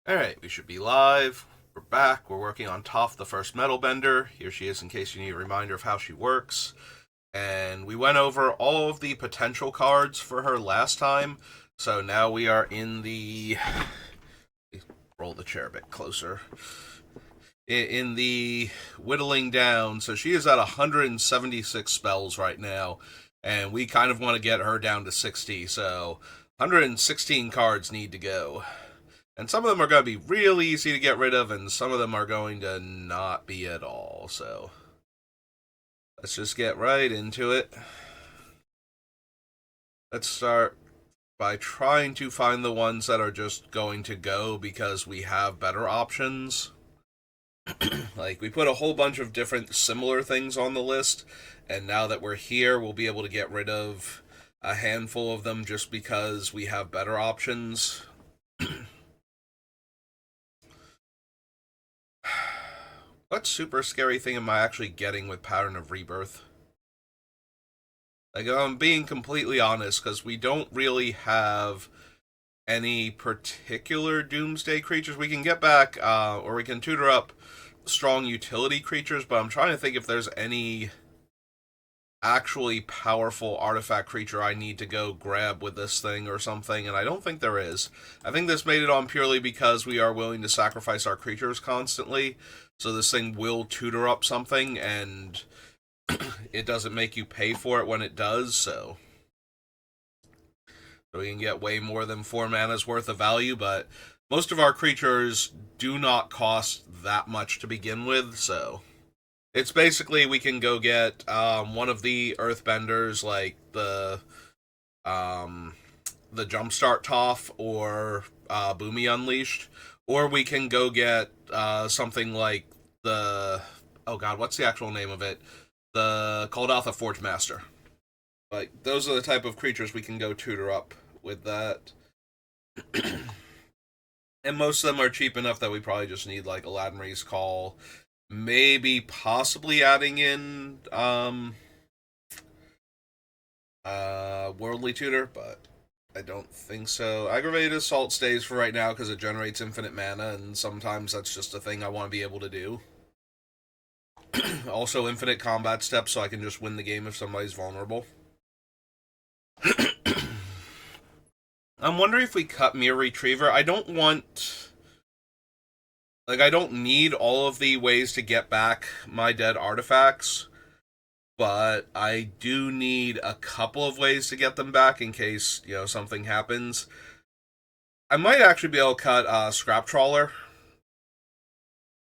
Alright, we should be live. We're back. We're working on Toph, the first Metalbender. Here she is in case you need a reminder of how she works. And we went over all of the potential cards for her last time. So now we are in the... Roll the chair a bit closer. In the whittling down. So she is at 176 spells right now. And we kind of want to get her down to 60. So 116 cards need to go. And some of them are going to be real easy to get rid of, and some of them are going to not be at all. So let's just get right into it. Let's start by trying to find the ones that are just going to go because we have better options. Like, we put a whole bunch of different similar things on the list, and now that we're here, we'll be able to get rid of a handful of them just because we have better options. What super scary thing am I actually getting with Pattern of Rebirth? Like, I'm being completely honest, because we don't really have any particular Doomsday creatures. We can get back, or we can tutor up strong utility creatures, but I'm trying to think if there's any actually powerful artifact creature I need to go grab with this thing or something, and I don't think there is. I think this made it on purely because we are willing to sacrifice our creatures constantly, so this thing will tutor up something, and it doesn't make you pay for it when it does, so we can get way more than 4 mana's worth of value, but most of our creatures do not cost that much to begin with, so it's basically we can go get one of the Earthbenders, like the Jumpstart Toph or Boomy Unleashed, or we can go get something like the... Oh god, what's the actual name of it? The Kuldotha Forge Master. Like, those are the type of creatures we can go tutor up with that. And most of them are cheap enough that we probably just need, like, Aladdin Ree's Call. Maybe possibly adding in Worldly Tutor, but I don't think so. Aggravated Assault stays for right now because it generates infinite mana, and sometimes that's just a thing I want to be able to do. Also, infinite combat steps, so I can just win the game if somebody's vulnerable. I'm wondering if we cut Mere Retriever. I don't want... Like, I don't need all of the ways to get back my dead artifacts, but I do need a couple of ways to get them back in case, you know, something happens. I might actually be able to cut Scrap Trawler.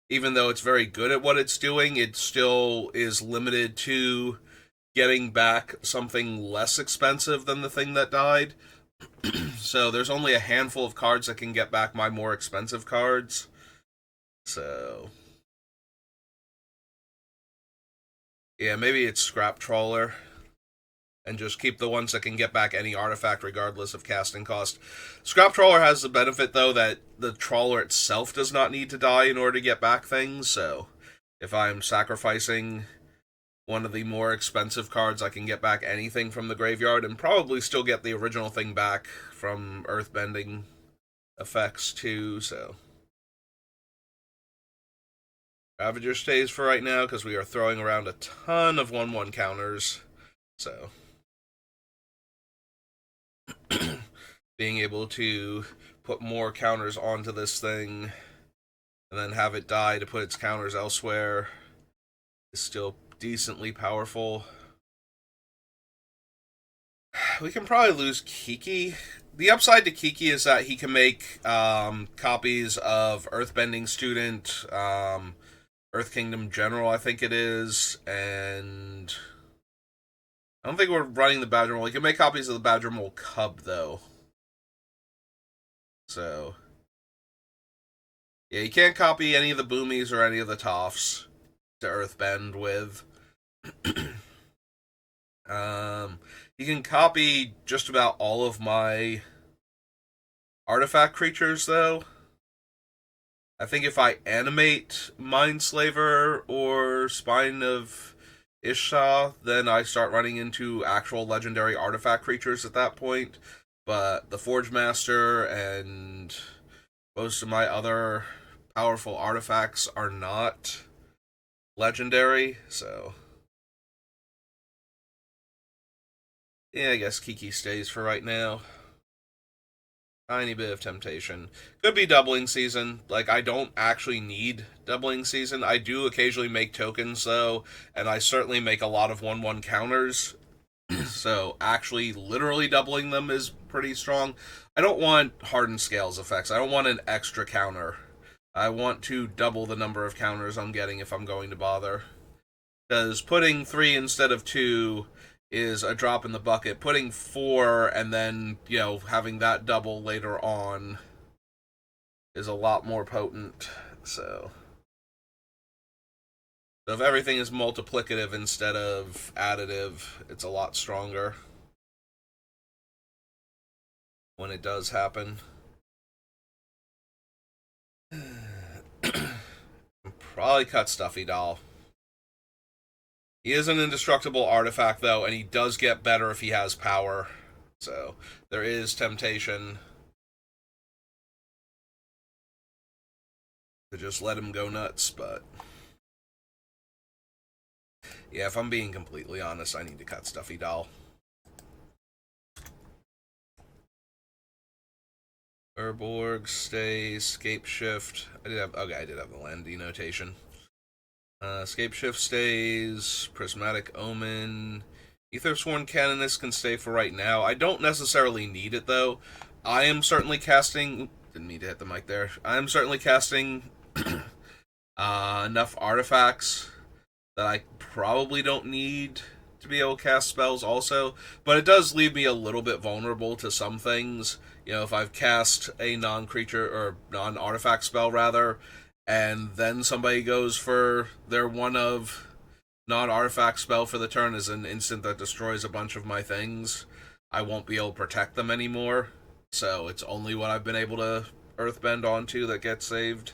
Even though it's very good at what it's doing, it still is limited to getting back something less expensive than the thing that died. So there's only a handful of cards that can get back my more expensive cards. So yeah, maybe it's Scrap Trawler. And just keep the ones that can get back any artifact regardless of casting cost. Scrap Trawler has the benefit, though, that the Trawler itself does not need to die in order to get back things, so if I'm sacrificing one of the more expensive cards, I can get back anything from the graveyard and probably still get the original thing back from earthbending effects, too, so... Ravager stays for right now, because we are throwing around a ton of 1/1 counters, so... Being able to put more counters onto this thing and then have it die to put its counters elsewhere is still decently powerful. We can probably lose Kiki. The upside to Kiki is that he can make copies of Earthbending Student, Earth Kingdom General, I think it is, and I don't think we're running the Badger Mole. He can make copies of the Badger Mole Cub, though. So, yeah, you can't copy any of the Boomies or any of the Tophs to Earthbend with. You can copy just about all of my artifact creatures, though. I think if I animate Mindslaver or Spine of Ishta, then I start running into actual legendary artifact creatures at that point. But the Forge Master and Most of my other powerful artifacts are not legendary, so yeah, I guess Kiki stays for right now. Tiny bit of temptation. Could be doubling season. Like, I don't actually need doubling season. I do occasionally make tokens, though, and I certainly make a lot of 1-1 counters. So, actually, literally doubling them is pretty strong. I don't want hardened scales effects. I don't want an extra counter. I want to double the number of counters I'm getting if I'm going to bother. Because putting 3 instead of 2 is a drop in the bucket. Putting 4 and then, having that double later on is a lot more potent. So if everything is multiplicative instead of additive, it's a lot stronger when it does happen. Probably cut Stuffy Doll. He is an indestructible artifact, though, and he does get better if he has power. So there is temptation to just let him go nuts, but yeah, if I'm being completely honest, I need to cut Stuffy Doll. Urborg stays, Scape Shift. I did have the land denotation. Scape Shift stays, Prismatic Omen. Aethersworn Canonist can stay for right now. I don't necessarily need it, though. I am certainly casting... Didn't need to hit the mic there. I am certainly casting enough artifacts that I probably don't need to be able to cast spells also. But it does leave me a little bit vulnerable to some things. If I've cast a non-creature, or non-artifact spell, rather, and then somebody goes for their one of non-artifact spell for the turn as an instant that destroys a bunch of my things, I won't be able to protect them anymore. So it's only what I've been able to earthbend onto that gets saved.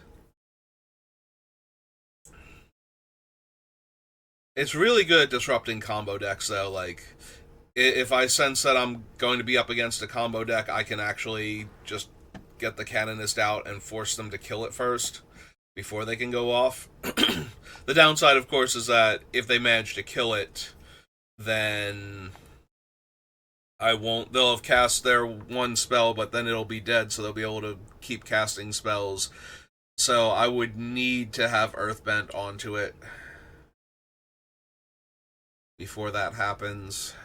It's really good at disrupting combo decks, though. Like, if I sense that I'm going to be up against a combo deck, I can actually just get the Canonist out and force them to kill it first before they can go off. The downside, of course, is that if they manage to kill it, then I won't. They'll have cast their one spell, but then it'll be dead, so they'll be able to keep casting spells. So I would need to have Earthbent onto it before that happens.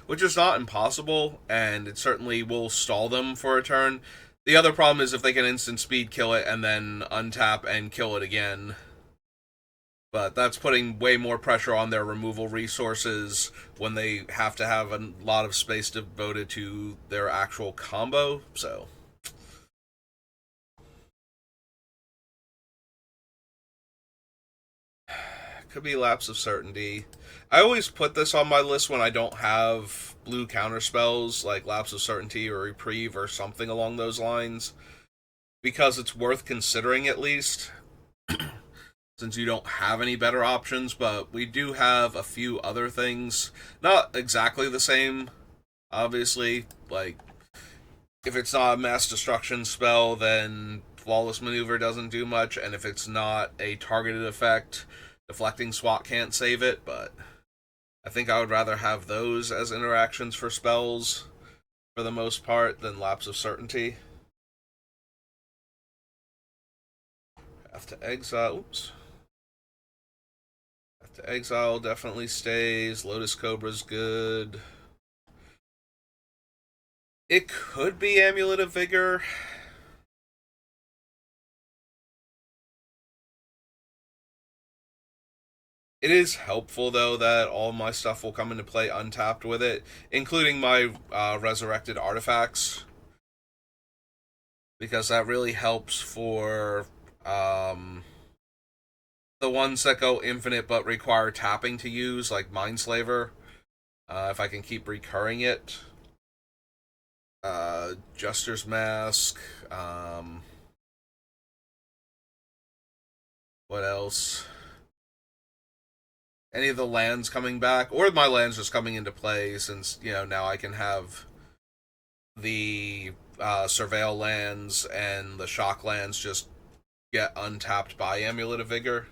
Which is not impossible, and it certainly will stall them for a turn. The other problem is if they can instant speed kill it and then untap and kill it again. But that's putting way more pressure on their removal resources when they have to have a lot of space devoted to their actual combo, so... Could be Lapse of Certainty. I always put this on my list when I don't have blue counterspells like Lapse of Certainty or Reprieve or something along those lines, because it's worth considering at least, since you don't have any better options, but we do have a few other things. Not exactly the same, obviously. Like, if it's not a mass destruction spell, then Flawless Maneuver doesn't do much, and if it's not a targeted effect, Deflecting Swat can't save it, but I think I would rather have those as interactions for spells for the most part than Lapse of Certainty. Path to Exile, oops. Path to Exile definitely stays. Lotus Cobra's good. It could be Amulet of Vigor. It is helpful, though, that all my stuff will come into play untapped with it, including my resurrected artifacts, because that really helps for the ones that go infinite but require tapping to use, like Mindslaver, if I can keep recurring it. Jester's Mask, what else? Any of the lands coming back, or my lands just coming into play, since, now I can have the surveil lands and the shock lands just get untapped by Amulet of Vigor.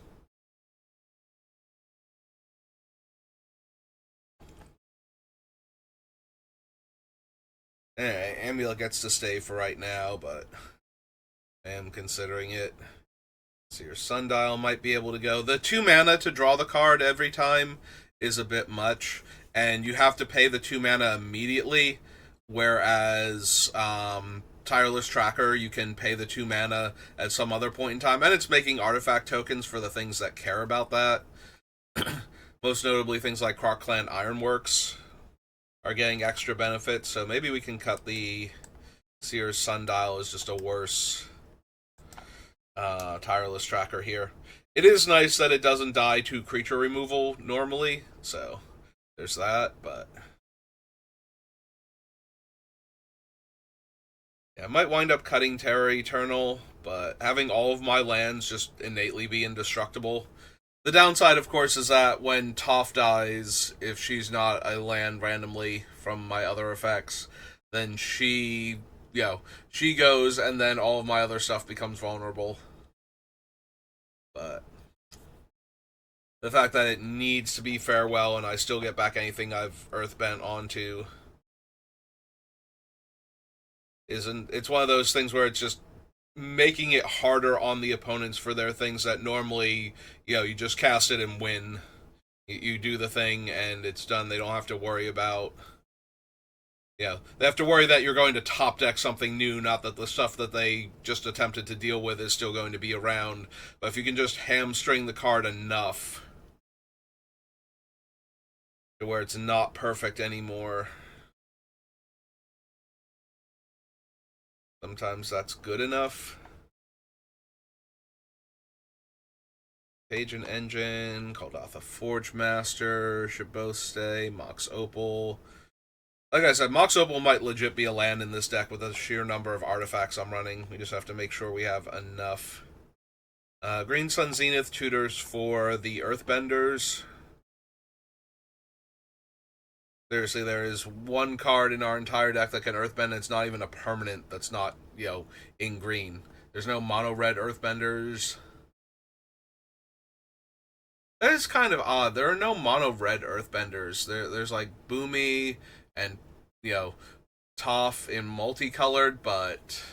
Anyway, Amulet gets to stay for right now, but I am considering it. So your Sundial might be able to go. The 2 mana to draw the card every time is a bit much, and you have to pay the 2 mana immediately, whereas Tireless Tracker, you can pay the 2 mana at some other point in time, and it's making artifact tokens for the things that care about that. Most notably, things like Croc Clan Ironworks are getting extra benefits, so maybe we can cut the Seer's Sundial as just a worse Tireless Tracker here. It is nice that it doesn't die to creature removal normally, so there's that, but yeah, I might wind up cutting Terra Eternal, but having all of my lands just innately be indestructible. The downside, of course, is that when Toph dies, if she's not a land randomly from my other effects, then she goes, and then all of my other stuff becomes vulnerable. But the fact that it needs to be farewell and I still get back anything I've earthbent onto isn't. It's one of those things where it's just making it harder on the opponents for their things that normally, you just cast it and win. You do the thing and it's done. They don't have to worry about. They have to worry that you're going to top deck something new, not that the stuff that they just attempted to deal with is still going to be around. But if you can just hamstring the card enough to where it's not perfect anymore, sometimes that's good enough. Page and Engine, Kaldatha Forge Master should both stay. Mox Opal. Like I said, Mox Opal might legit be a land in this deck with the sheer number of artifacts I'm running. We just have to make sure we have enough. Green Sun Zenith tutors for the Earthbenders. Seriously, there is one card in our entire deck that can Earthbend, and it's not even a permanent that's not, in green. There's no mono-red Earthbenders. That is kind of odd. There are no mono-red Earthbenders. There's like Boomy and, Toph in multicolored, but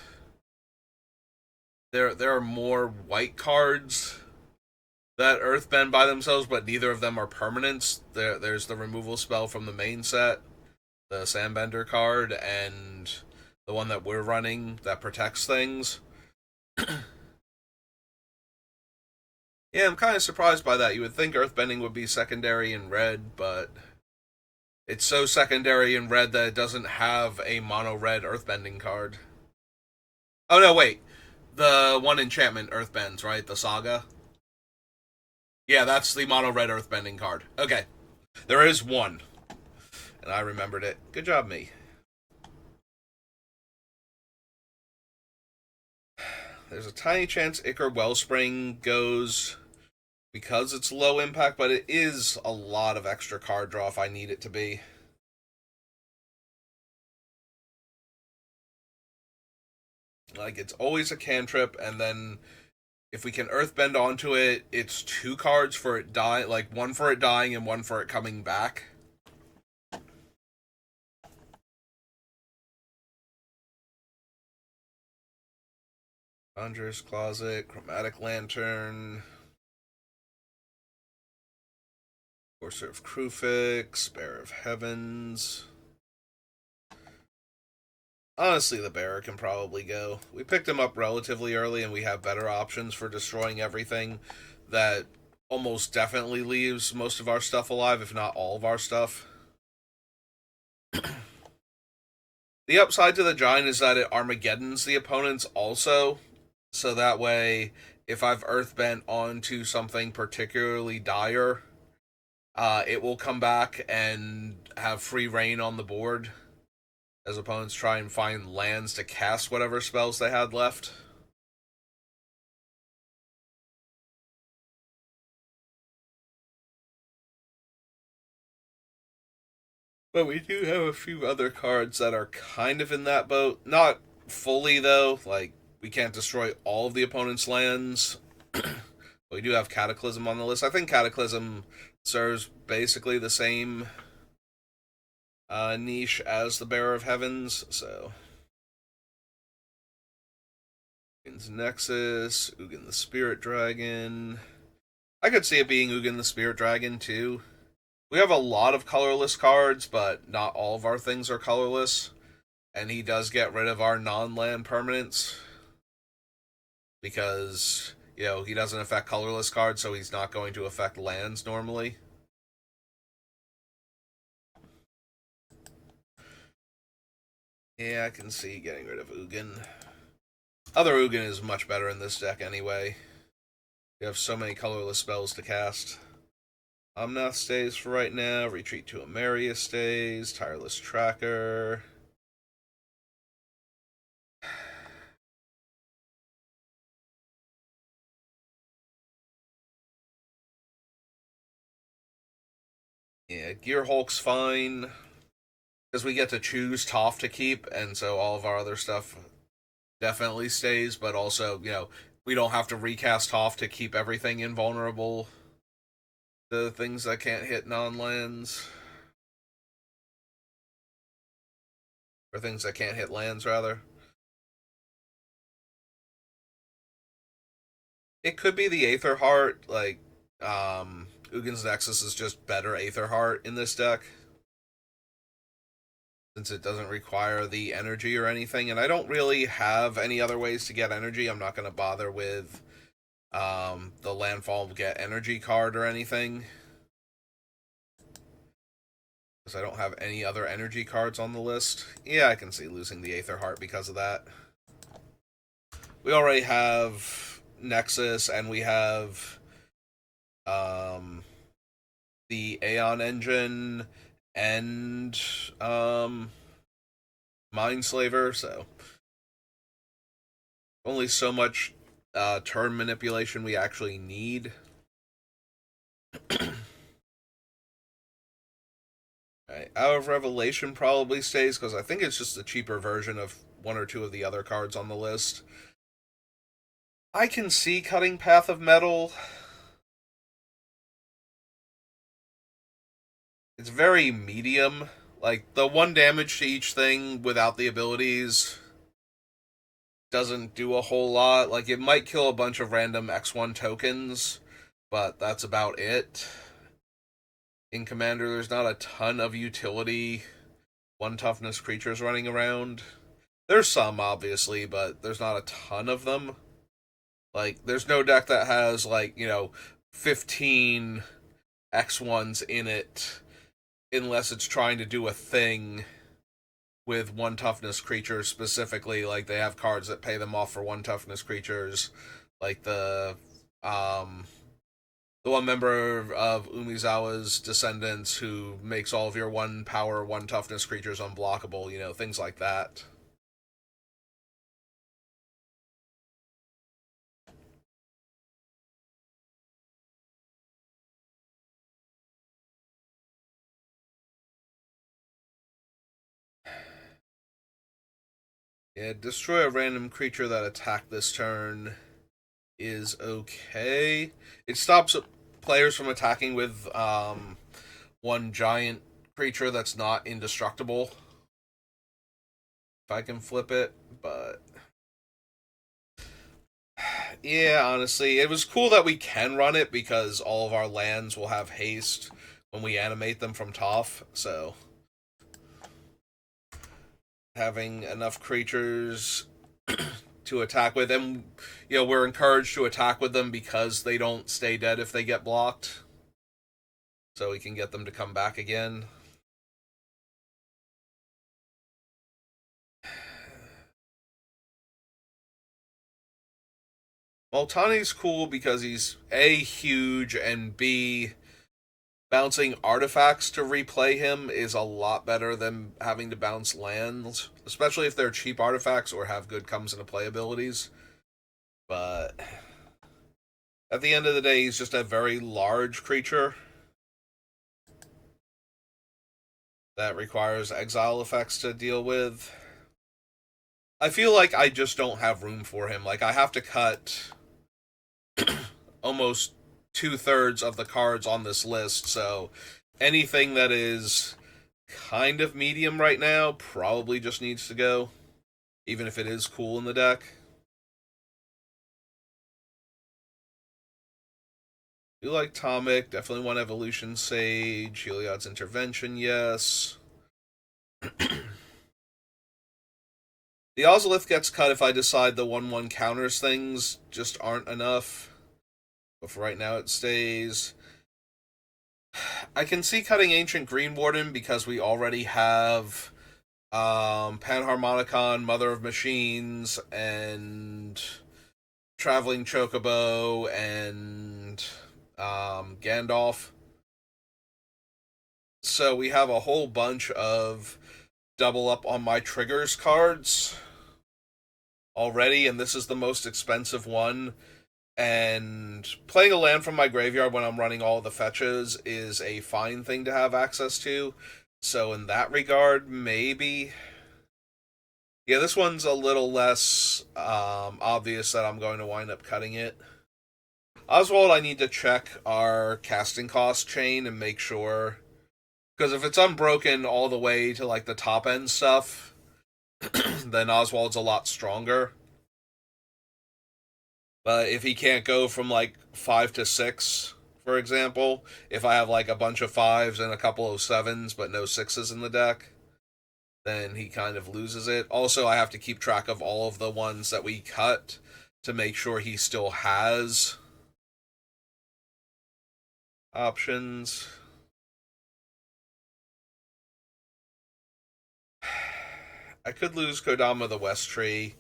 there are more white cards that Earthbend by themselves, but neither of them are permanents. There's the removal spell from the main set, the Sandbender card, and the one that we're running that protects things. Yeah, I'm kind of surprised by that. You would think Earthbending would be secondary in red, but it's so secondary in red that it doesn't have a mono-red Earthbending card. Oh, no, wait. The one enchantment Earthbends, right? The Saga? Yeah, that's the mono-red Earthbending card. Okay. There is one. And I remembered it. Good job, me. There's a tiny chance Ichor Wellspring goes because it's low impact, but it is a lot of extra card draw if I need it to be. Like, it's always a cantrip, and then if we can Earthbend onto it, it's 2 cards for it dying, like 1 for it dying and 1 for it coming back. Conjurer's Closet, Chromatic Lantern, Courser of Krufix, Bearer of Heavens. Honestly, the Bearer can probably go. We picked him up relatively early, and we have better options for destroying everything that almost definitely leaves most of our stuff alive, if not all of our stuff. The upside to the Giant is that it Armageddons the opponents also, so that way, if I've Earthbent onto something particularly dire, it will come back and have free reign on the board as opponents try and find lands to cast whatever spells they had left. But we do have a few other cards that are kind of in that boat. Not fully though. Like we can't destroy all of the opponent's lands. We do have Cataclysm on the list. I think Cataclysm serves basically the same niche as the Bearer of Heavens. So Ugin's Nexus, Ugin the Spirit Dragon. I could see it being Ugin the Spirit Dragon too. We have a lot of colorless cards, but not all of our things are colorless. And he does get rid of our non-land permanents because, he doesn't affect colorless cards, so he's not going to affect lands normally. Yeah, I can see getting rid of Ugin. Other Ugin is much better in this deck anyway. You have so many colorless spells to cast. Omnath stays for right now. Retreat to Ameria stays. Tireless Tracker. Yeah, Gear Hulk's fine. Because we get to choose Toph to keep, and so all of our other stuff definitely stays, but also, we don't have to recast Toph to keep everything invulnerable. The things that can't hit non-lands. Or things that can't hit lands, rather. It could be the Aether Heart, Ugin's Nexus is just better Aether Heart in this deck. Since it doesn't require the energy or anything, and I don't really have any other ways to get energy. I'm not going to bother with the Landfall Get Energy card or anything. Because I don't have any other energy cards on the list. Yeah, I can see losing the Aether Heart because of that. We already have Nexus, and we have the Aeon Engine and Mindslaver, so only so much turn manipulation we actually need. Right. Hour of Revelation probably stays because I think it's just a cheaper version of one or two of the other cards on the list. I can see cutting Path of Metal. It's very medium. Like, the 1 damage to each thing without the abilities doesn't do a whole lot. Like, it might kill a bunch of random X1 tokens, but that's about it. In Commander, there's not a ton of utility 1 toughness creatures running around. There's some, obviously, but there's not a ton of them. Like, there's no deck that has, 15 X1s in it unless it's trying to do a thing with 1 toughness creatures specifically. Like, they have cards that pay them off for 1 toughness creatures. Like the one member of Umizawa's Descendants who makes all of your 1 power, 1 toughness creatures unblockable, things like that. Yeah, destroy a random creature that attacked this turn is okay. It stops players from attacking with 1 giant creature that's not indestructible. If I can flip it, but yeah, honestly, it was cool that we can run it because all of our lands will have haste when we animate them from Toph, so having enough creatures to attack with, and we're encouraged to attack with them because they don't stay dead if they get blocked, so we can get them to come back again. Multani's cool because he's A, huge, and B, bouncing artifacts to replay him is a lot better than having to bounce lands, especially if they're cheap artifacts or have good comes into play abilities. But at the end of the day, he's just a very large creature that requires exile effects to deal with. I feel like I just don't have room for him. Like, I have to cut almost 2/3 of the cards on this list, so anything that is kind of medium right now probably just needs to go, even if it is cool in the deck. You like Tomic, definitely want Evolution Sage, Heliod's Intervention, yes. The Ozolith gets cut if I decide the 1/1 counters things just aren't enough. But for right now, it stays. I can see cutting Ancient Green Warden because we already have Panharmonicon, Mother of Machines, and Traveling Chocobo, and Gandalf. So we have a whole bunch of double up on my triggers cards already, and this is the most expensive one. And playing a land from my graveyard when I'm running all the fetches is a fine thing to have access to. So in that regard, maybe. Yeah, this one's a little less obvious that I'm going to wind up cutting it. Oswald, I need to check our casting cost chain and make sure. Because if it's unbroken all the way to like the top end stuff, then Oswald's a lot stronger. But if he can't go from like 5 to 6, for example, if I have like a bunch of 5s and a couple of 7s but no 6s in the deck, then he kind of loses it. Also, I have to keep track of all of the ones that we cut to make sure he still has options. I could lose Kodama the West Tree.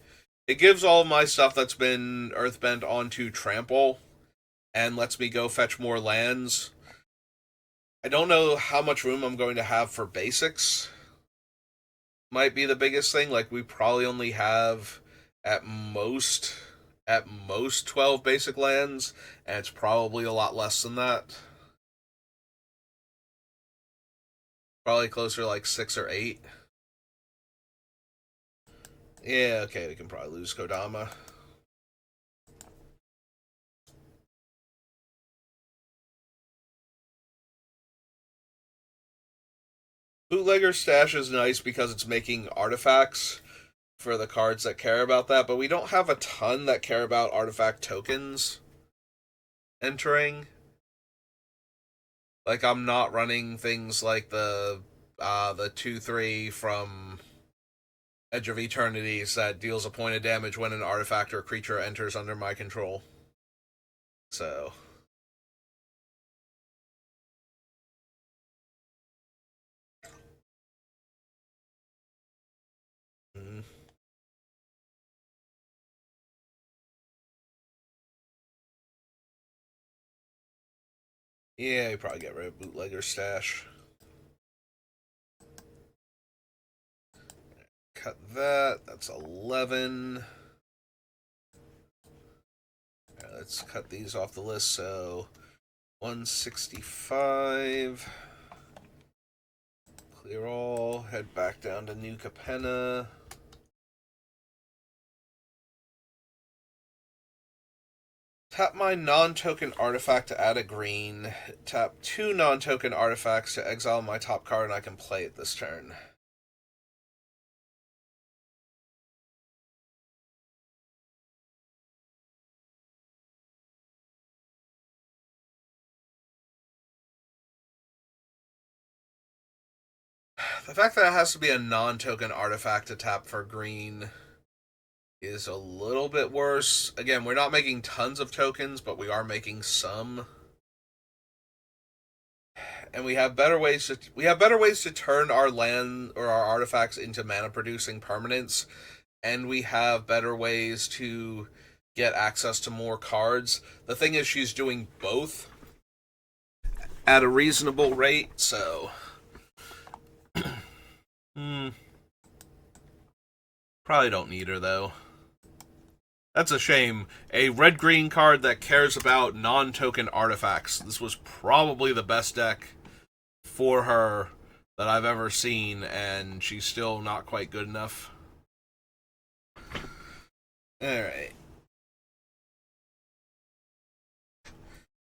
It gives all my stuff that's been Earthbent onto Trample and lets me go fetch more lands. I don't know how much room I'm going to have for basics. Might be the biggest thing. Like, we probably only have at most 12 basic lands, and it's probably a lot less than that. Probably closer to like 6 or 8. Yeah, okay, we can probably lose Kodama. Bootlegger Stash is nice because it's making artifacts for the cards that care about that, but we don't have a ton that care about artifact tokens entering. Like, I'm not running things like the 2/3 from Edge of Eternities that deals a point of damage when an artifact or creature enters under my control. So, mm, yeah, you probably get rid of Bootlegger Stash. Cut that. That's 11. Right, let's cut these off the list. So 165. Clear all. Head back down to New Capenna. Tap my non-token artifact to add a green. Tap 2 non-token artifacts to exile my top card, and I can play it this turn. The fact that it has to be a non-token artifact to tap for green is a little bit worse. Again, we're not making tons of tokens, but we are making some. And we have better ways to turn our land or our artifacts into mana producing permanents, and we have better ways to get access to more cards. The thing is, she's doing both at a reasonable rate, so probably don't need her though. That's a shame. A red-green card that cares about non-token artifacts. This was probably the best deck for her that I've ever seen, and she's still not quite good enough. Alright.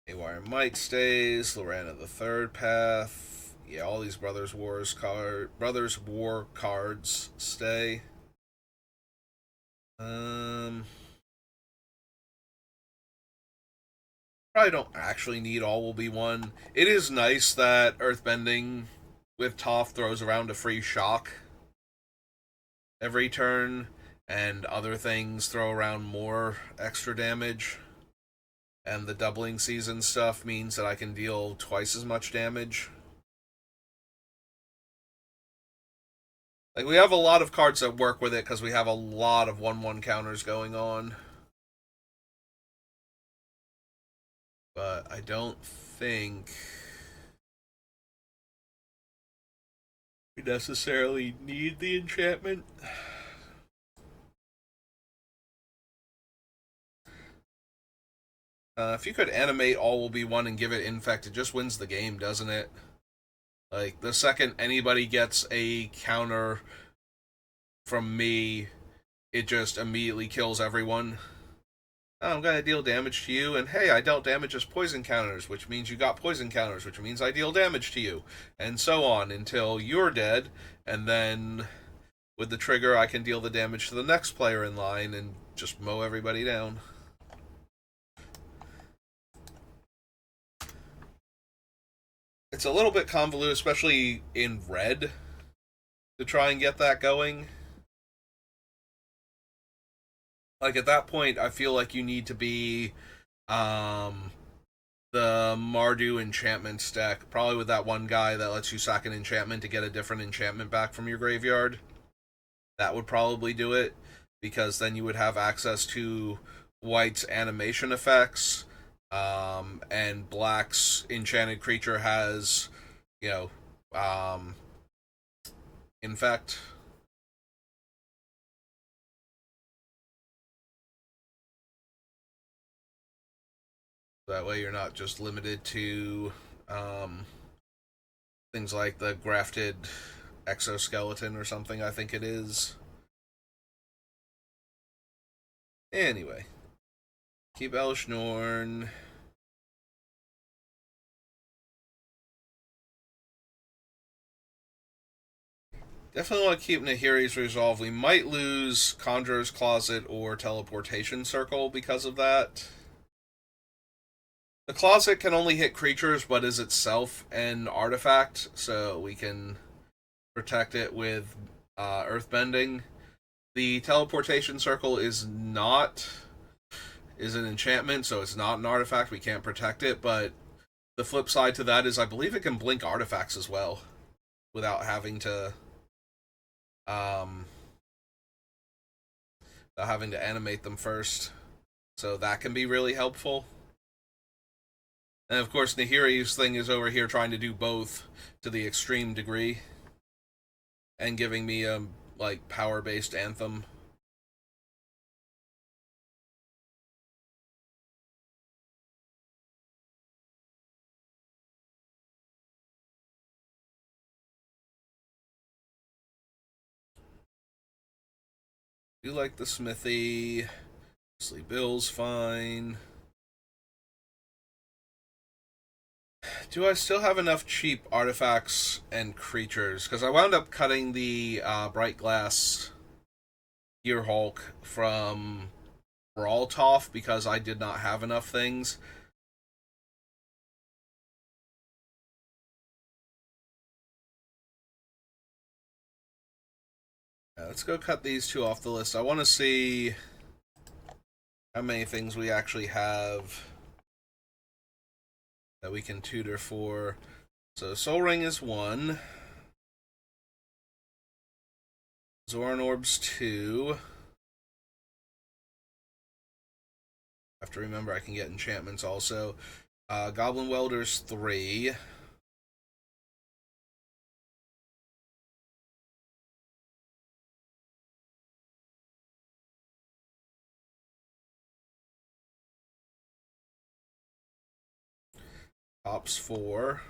Haywire Might stays. Lorana the Third Path. Yeah, all these Brothers War cards stay. Probably don't actually need All Will Be One. It is nice that Earthbending with Toph throws around a free shock every turn, and other things throw around more extra damage. And the doubling season stuff means that I can deal twice as much damage. Like, we have a lot of cards that work with it because we have a lot of 1-1 counters going on. But I don't think we necessarily need the enchantment. If you could animate All Will Be One and give it Infect, it just wins the game, doesn't it? Like, the second anybody gets a counter from me, it just immediately kills everyone. Oh, I'm gonna deal damage to you, and hey, I dealt damage as poison counters, which means you got poison counters, which means I deal damage to you, and so on until you're dead, and then with the trigger, I can deal the damage to the next player in line and just mow everybody down. It's a little bit convoluted, especially in red, to try and get that going. Like, at that point, I feel like you need to be um, the Mardu enchantment stack, probably with that one guy that lets you sack an enchantment to get a different enchantment back from your graveyard. That would probably do it, because then you would have access to White's animation effects, and Black's enchanted creature has, you know, infect. That way you're not just limited to um, things like the grafted exoskeleton or something, I think it is. Anyway, keep Elshnorn. Definitely want to keep Nahiri's Resolve. We might lose Conjurer's Closet or Teleportation Circle because of that. The Closet can only hit creatures, but is itself an artifact, so we can protect it with Earthbending. The Teleportation Circle is an enchantment, so it's not an artifact. We can't protect it, but the flip side to that is I believe it can blink artifacts as well without having to um animate them first. So that can be really helpful. And of course, Nahiri's thing is over here trying to do both to the extreme degree and giving me a like power-based anthem. Do like the smithy. Sleep Bill's fine. Do I still have enough cheap artifacts and creatures? Because I wound up cutting the Bright Glass Gear Hulk from Brawl Toph because I did not have enough things. Let's go cut these two off the list. I want to see how many things we actually have that we can tutor for. So Soul Ring is 1. Zoran Orb's 2. I have to remember I can get enchantments also. Goblin Welder's 3. Tops 4.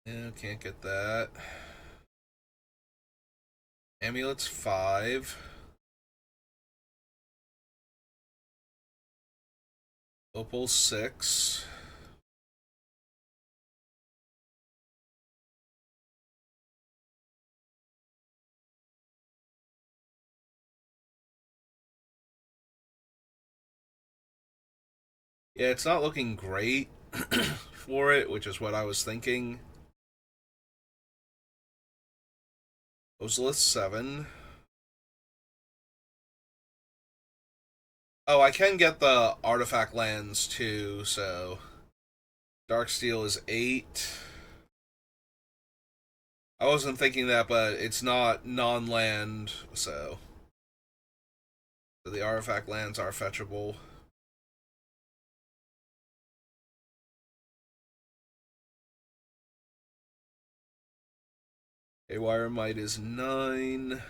Yeah, can't get that. Amulet's 5. Opal 6. Yeah, it's not looking great for it, which is what I was thinking. Ozolith 7. Oh, I can get the artifact lands too, so Darksteel is 8. I wasn't thinking that, but it's not non-land, so the artifact lands are fetchable. Haywire Might is 9.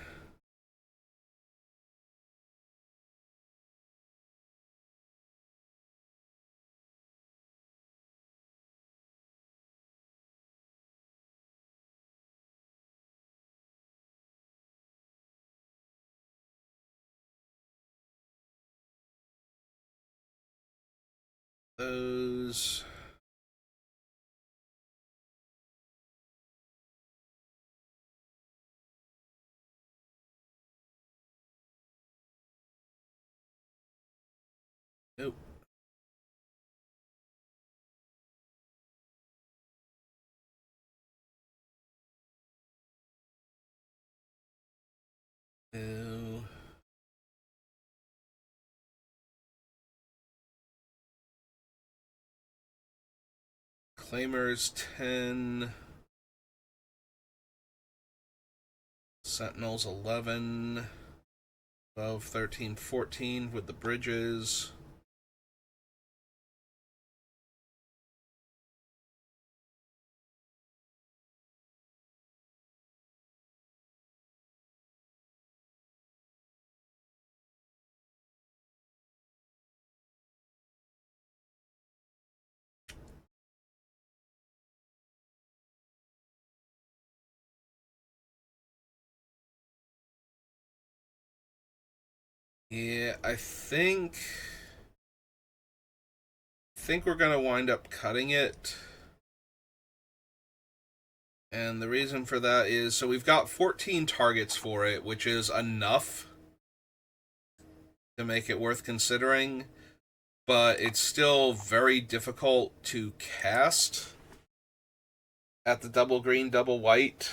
Those. Nope. No. Claimer's 10. Sentinel's 11. 12, 13, 14 with the bridges. Yeah, I think we're gonna wind up cutting it. And the reason for that is so we've got 14 targets for it, which is enough to make it worth considering, but it's still very difficult to cast at the double green, double white.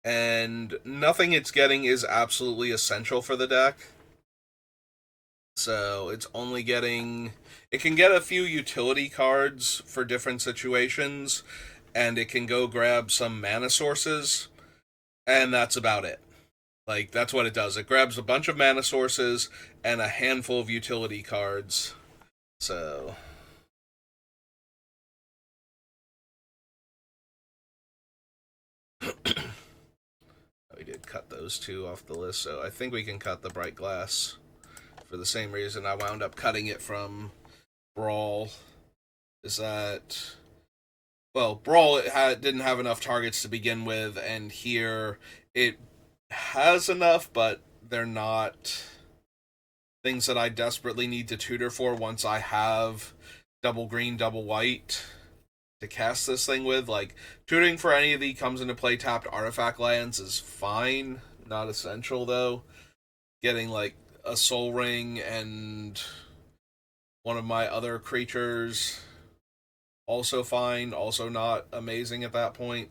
And nothing it's getting is absolutely essential for the deck. So it's only getting. It can get a few utility cards for different situations, and it can go grab some mana sources, and that's about it. Like, that's what it does. It grabs a bunch of mana sources and a handful of utility cards. So. We did cut those two off the list, so I think we can cut the Bright Glass for the same reason I wound up cutting it from Brawl. Is that. Well, Brawl didn't have enough targets to begin with, and here it has enough, but they're not things that I desperately need to tutor for once I have double green, double white to cast this thing with. Like, tutoring for any of the comes into play tapped artifact lands is fine, not essential though. Getting like a Soul Ring and one of my other creatures also fine, also not amazing at that point.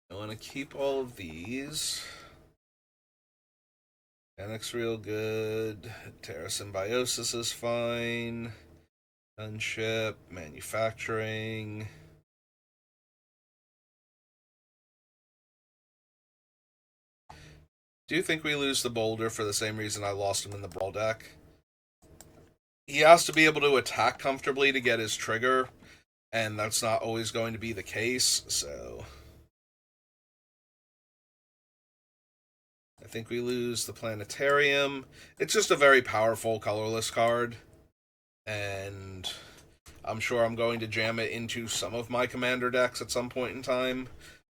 I want to keep all of these. Panic's real good. Terra Symbiosis is fine. Gunship, manufacturing. Do you think we lose the Boulder for the same reason I lost him in the Brawl deck? He has to be able to attack comfortably to get his trigger, and that's not always going to be the case, so. I think we lose the Planetarium. It's just a very powerful colorless card, and I'm sure I'm going to jam it into some of my commander decks at some point in time,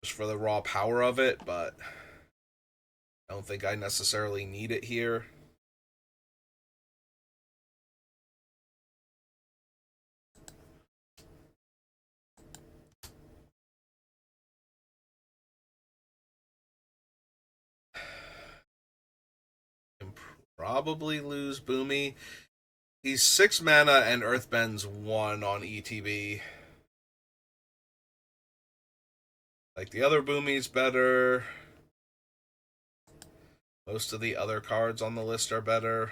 just for the raw power of it, but I don't think I necessarily need it here. Can probably lose Boomy. He's 6 mana and Earthbend's 1 on ETB. Like, the other Boomy's better. Most of the other cards on the list are better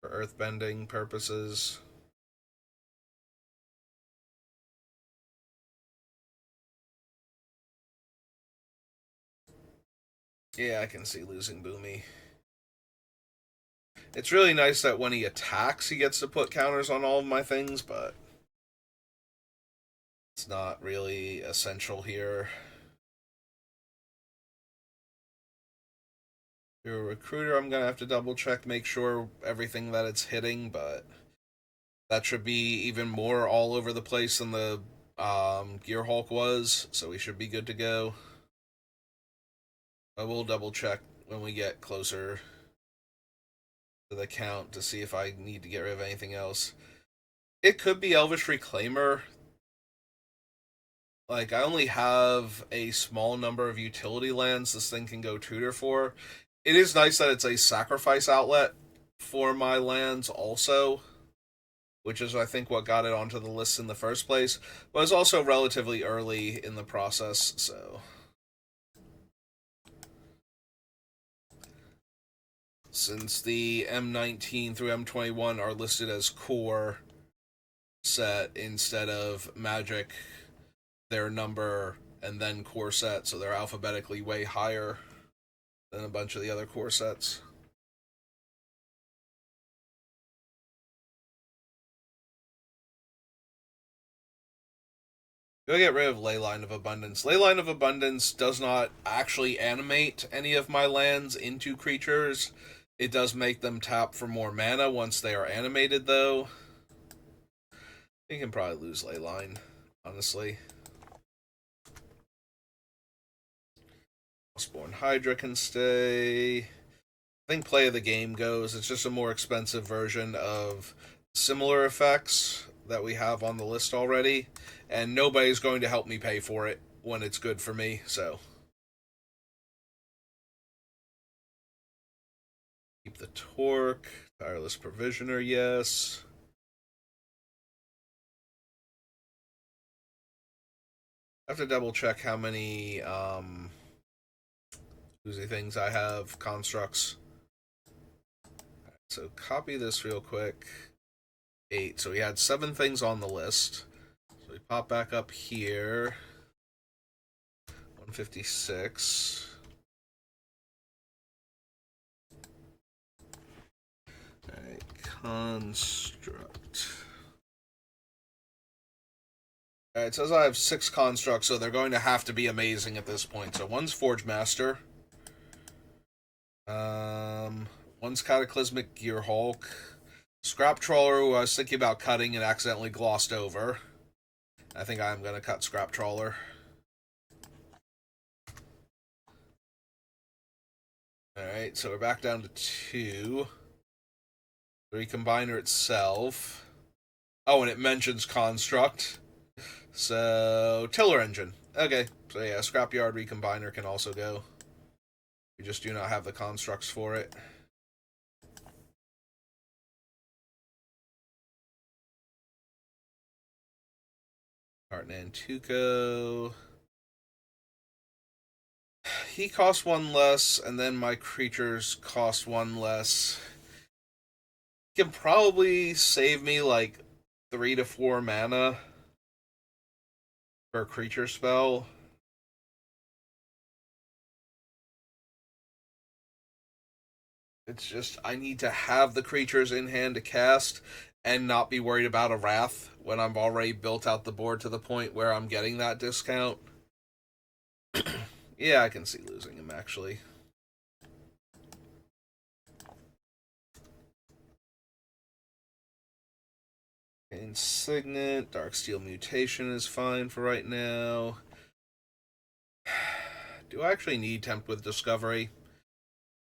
for earthbending purposes. Yeah, I can see losing Boomy. It's really nice that when he attacks, he gets to put counters on all of my things, but it's not really essential here. If you're a recruiter, I'm going to have to double check, make sure everything that it's hitting, but that should be even more all over the place than the Gearhulk was, so we should be good to go. I will double check when we get closer to the count to see if I need to get rid of anything else. It could be Elvish Reclaimer. Like, I only have a small number of utility lands this thing can go tutor for. It is nice that it's a sacrifice outlet for my lands also, which is, I think, what got it onto the list in the first place. But it's also relatively early in the process, so... Since the M19 through M21 are listed as core set instead of Magic, their number, and then core set, so they're alphabetically way higher than a bunch of the other core sets. Go get rid of Leyline of Abundance. Leyline of Abundance does not actually animate any of my lands into creatures. It does make them tap for more mana once they are animated, though. You can probably lose Leyline, honestly. Spawn Hydra can stay. I think play of the game goes. It's just a more expensive version of similar effects that we have on the list already, and nobody's going to help me pay for it when it's good for me, so. Keep the Torque. Tireless Provisioner, yes. I have to double check how many Uzi things I have, constructs. Right, so copy this real quick. 8. So we had 7 things on the list. So we pop back up here. 156. Alright, construct. Alright, it says I have 6 constructs, so they're going to have to be amazing at this point. So one's Forge Master. One's Cataclysmic Gearhulk. Scrap Trawler, who I was thinking about cutting and accidentally glossed over. I think I'm going to cut Scrap Trawler. Alright, so we're back down to 2. 3 Combiner itself. Oh, and it mentions Construct. So, Tiller Engine. Okay, so yeah, Scrapyard Recombiner can also go. We just do not have the constructs for it. Heartland Tuco. He costs 1 less, and then my creatures cost 1 less. He can probably save me like 3 to 4 mana per creature spell. It's just, I need to have the creatures in hand to cast and not be worried about a Wrath when I've already built out the board to the point where I'm getting that discount. Yeah, I can see losing him, actually. Signet, Darksteel Mutation is fine for right now. Do I actually need Tempt with Discovery?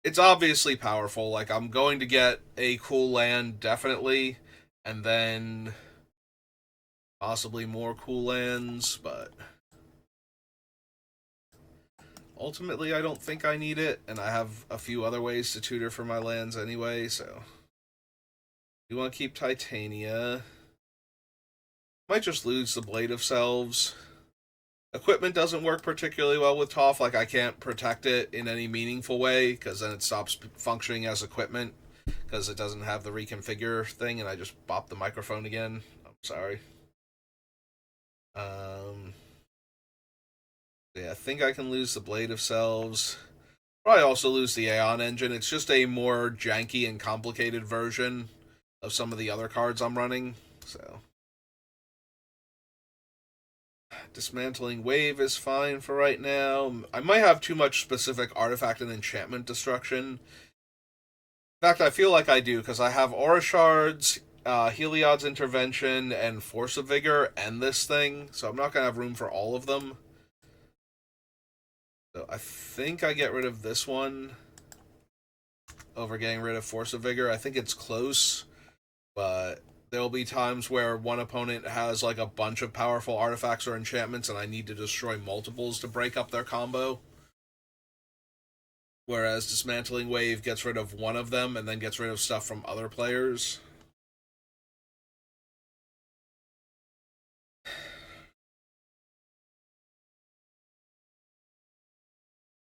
It's obviously powerful. Like, I'm going to get a cool land, definitely, and then possibly more cool lands, but ultimately I don't think I need it, and I have a few other ways to tutor for my lands anyway, so. You want to keep Titania. Might just lose the Blade of Selves. Equipment doesn't work particularly well with Toph. Like, I can't protect it in any meaningful way because then it stops functioning as equipment because it doesn't have the reconfigure thing, and I just bopped the microphone again. I'm sorry. Um, yeah, I think I can lose the Blade of Selves. Probably also lose the Aeon Engine. It's just a more janky and complicated version of some of the other cards I'm running. So, Dismantling Wave is fine for right now. I might have too much specific artifact and enchantment destruction. In fact, I feel like I do because I have Aura Shards, Heliod's Intervention, and Force of Vigor, and this thing, so I'm not going to have room for all of them. So I think I get rid of this one over getting rid of Force of Vigor. I think it's close, but there'll be times where one opponent has like a bunch of powerful artifacts or enchantments, and I need to destroy multiples to break up their combo. Whereas Dismantling Wave gets rid of one of them and then gets rid of stuff from other players.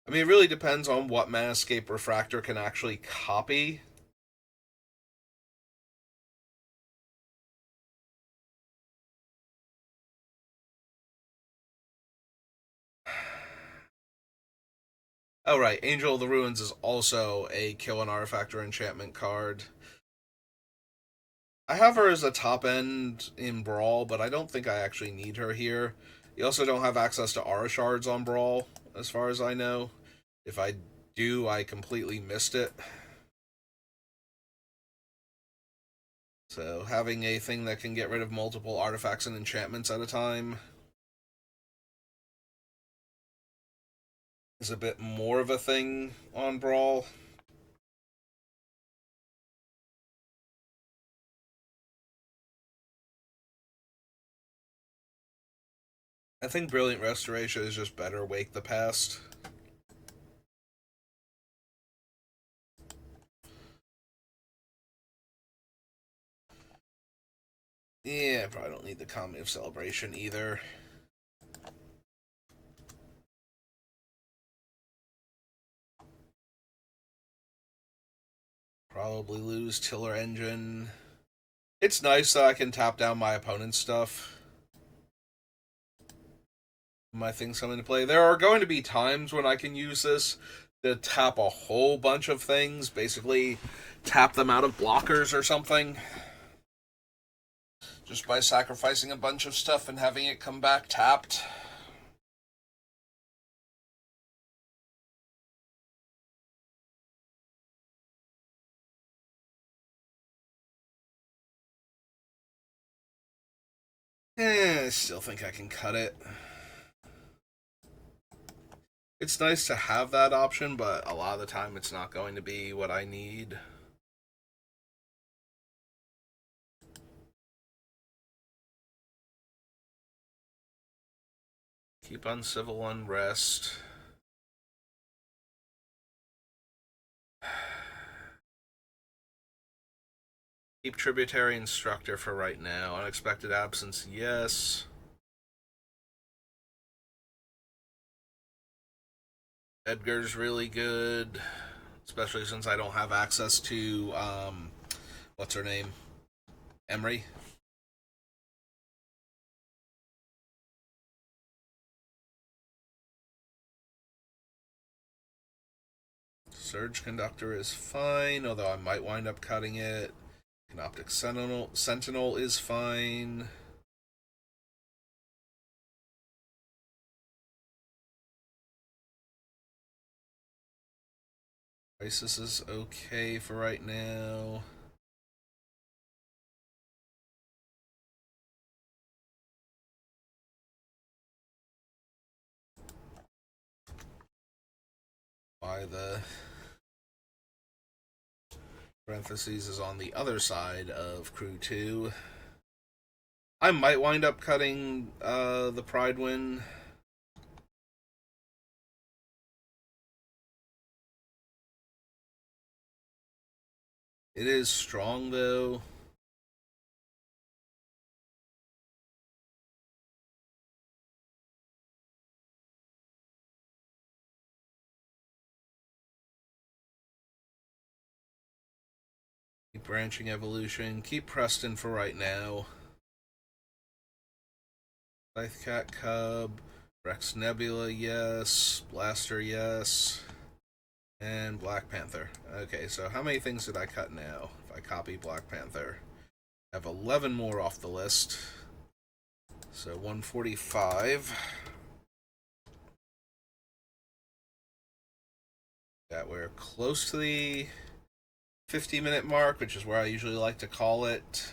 I mean, it really depends on what Manascape Refractor can actually copy. Oh, right. Angel of the Ruins is also a kill an artifact or enchantment card. I have her as a top end in Brawl, but I don't think I actually need her here. You also don't have access to Aura Shards on Brawl, as far as I know. If I do, I completely missed it. So having a thing that can get rid of multiple artifacts and enchantments at a time is a bit more of a thing on Brawl. I think Brilliant Restoration is just better Wake the Past. Yeah, probably don't need the Comedy of Celebration either. Probably lose Tiller Engine. It's nice that I can tap down my opponent's stuff. My things come into play. There are going to be times when I can use this to tap a whole bunch of things, basically tap them out of blockers or something. Just by sacrificing a bunch of stuff and having it come back tapped. I still think I can cut it. It's nice to have that option, but a lot of the time it's not going to be what I need. Keep Uncivil Unrest. Keep Tributary Instructor for right now. Unexpected Absence, yes. Edgar's really good, especially since I don't have access to, what's her name? Emery. Surge Conductor is fine, although I might wind up cutting it. Canoptic Sentinel is fine. Crisis is okay for right now. Why the parentheses is on the other side of Crew 2. I might wind up cutting the Pride win. It is strong, though. Keep branching evolution. Keep Preston for right now. Scythe Cat Cub. Rex Nebula, yes. Blaster, yes. And Black Panther. Okay, so how many things did I cut now? If I copy Black Panther, I have 11 more off the list. So 145. That we're close to the 50-minute mark, which is where I usually like to call it.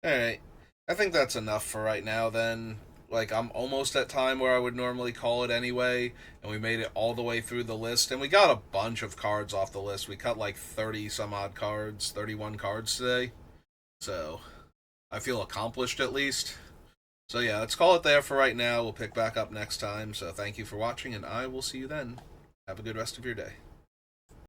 Alright. I think that's enough for right now then. Like, I'm almost at time where I would normally call it anyway, and we made it all the way through the list, and we got a bunch of cards off the list. We cut like 30 some odd cards, 31 cards today. So, I feel accomplished at least. So yeah, let's call it there for right now. We'll pick back up next time. So thank you for watching, and I will see you then. Have a good rest of your day.